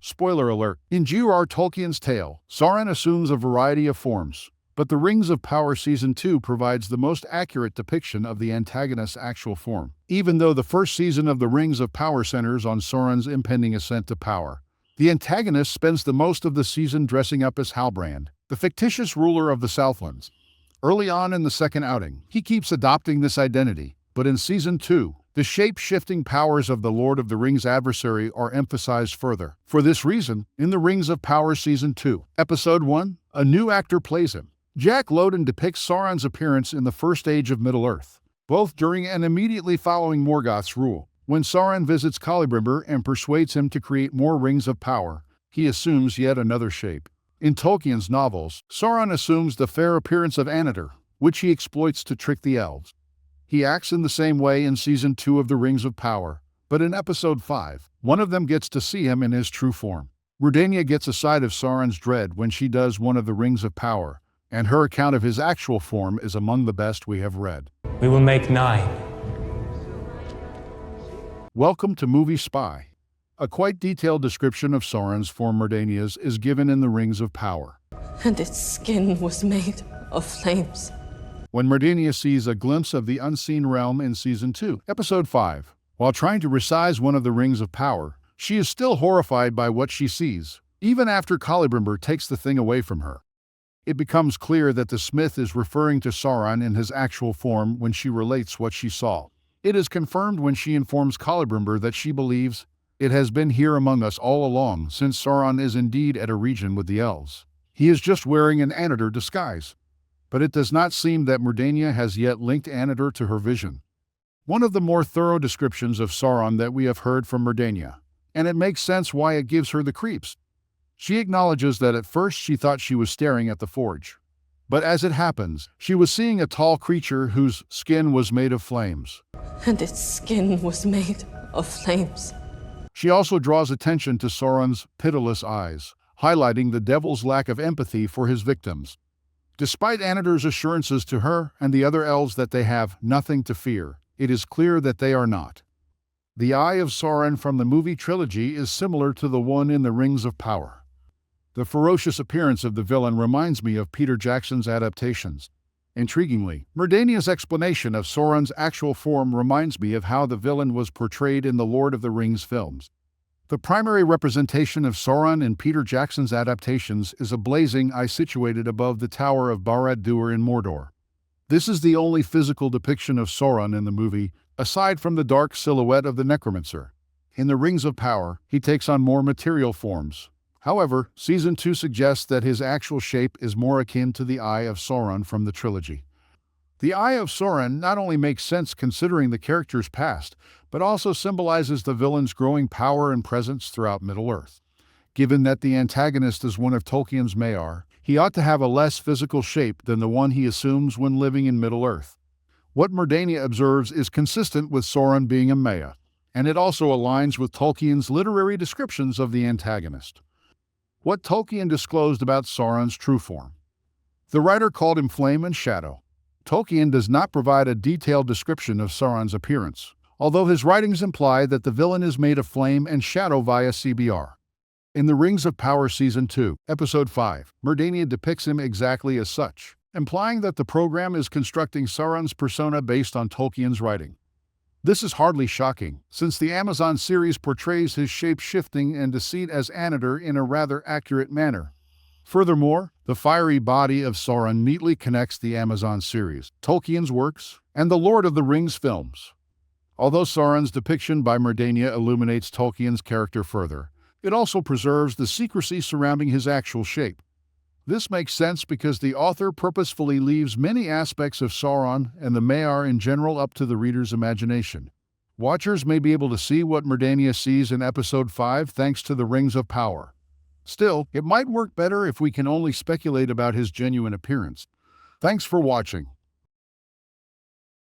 Spoiler alert. In J.R.R. Tolkien's tale, Sauron assumes a variety of forms, but The Rings of Power Season 2 provides the most accurate depiction of the antagonist's actual form. Even though the first season of The Rings of Power centers on Sauron's impending ascent to power, the antagonist spends the most of the season dressing up as Halbrand, the fictitious ruler of the Southlands. Early on in the second outing, he keeps adopting this identity, but in Season 2, the shape-shifting powers of the Lord of the Rings adversary are emphasized further. For this reason, in The Rings of Power Season 2, Episode 1, a new actor plays him. Jack Lowden depicts Sauron's appearance in the First Age of Middle-earth, both during and immediately following Morgoth's rule. When Sauron visits Halbrand and persuades him to create more rings of power, he assumes yet another shape. In Tolkien's novels, Sauron assumes the fair appearance of Annatar, which he exploits to trick the elves. He acts in the same way in Season 2 of The Rings of Power, but in Episode 5, one of them gets to see him in his true form. Redania gets a sight of Sauron's dread when she does one of the Rings of Power, and her account of his actual form is among the best we have read. We will make 9. Welcome to Movie Spy. A quite detailed description of Sauron's form Redania's is given in The Rings of Power. And its skin was made of flames. When Redania sees a glimpse of the unseen realm in Season 2, Episode 5, while trying to resize one of the Rings of Power, she is still horrified by what she sees, even after Halbrand takes the thing away from her. It becomes clear that the smith is referring to Sauron in his actual form when she relates what she saw. It is confirmed when she informs Halbrand that she believes it has been here among us all along, since Sauron is indeed at a region with the elves. He is just wearing an Annatar disguise. But it does not seem that Redania has yet linked Annatar to her vision. One of the more thorough descriptions of Sauron that we have heard from Redania, and it makes sense why it gives her the creeps. She acknowledges that at first she thought she was staring at the forge. But as it happens, she was seeing a tall creature whose skin was made of flames. And its skin was made of flames. She also draws attention to Sauron's pitiless eyes, highlighting the devil's lack of empathy for his victims. Despite Annatar's assurances to her and the other elves that they have nothing to fear, it is clear that they are not. The Eye of Sauron from the movie trilogy is similar to the one in The Rings of Power. The ferocious appearance of the villain reminds me of Peter Jackson's adaptations. Intriguingly, Redania's explanation of Sauron's actual form reminds me of how the villain was portrayed in the Lord of the Rings films. The primary representation of Sauron in Peter Jackson's adaptations is a blazing eye situated above the Tower of Barad-dûr in Mordor. This is the only physical depiction of Sauron in the movie, aside from the dark silhouette of the necromancer. In The Rings of Power, he takes on more material forms. However, Season 2 suggests that his actual shape is more akin to the Eye of Sauron from the trilogy. The Eye of Sauron not only makes sense considering the character's past, but also symbolizes the villain's growing power and presence throughout Middle-earth. Given that the antagonist is one of Tolkien's J.R.R., he ought to have a less physical shape than the one he assumes when living in Middle-earth. What Redania observes is consistent with Sauron being a Maya, and it also aligns with Tolkien's literary descriptions of the antagonist. What Tolkien disclosed about Sauron's true form. The writer called him Flame and Shadow. Tolkien does not provide a detailed description of Sauron's appearance, although his writings imply that the villain is made of flame and shadow via CBR. In The Rings of Power Season 2, Episode 5, Redania depicts him exactly as such, implying that the program is constructing Sauron's persona based on Tolkien's writing. This is hardly shocking, since the Amazon series portrays his shape-shifting and deceit as Annatar in a rather accurate manner. Furthermore, the fiery body of Sauron neatly connects the Amazon series, Tolkien's works, and the Lord of the Rings films. Although Sauron's depiction by Redania illuminates Tolkien's character further, it also preserves the secrecy surrounding his actual shape. This makes sense because the author purposefully leaves many aspects of Sauron and the J.R.R. in general up to the reader's imagination. Watchers may be able to see what Redania sees in Episode 5 thanks to the Rings of Power. Still, it might work better if we can only speculate about his genuine appearance. Thanks for watching.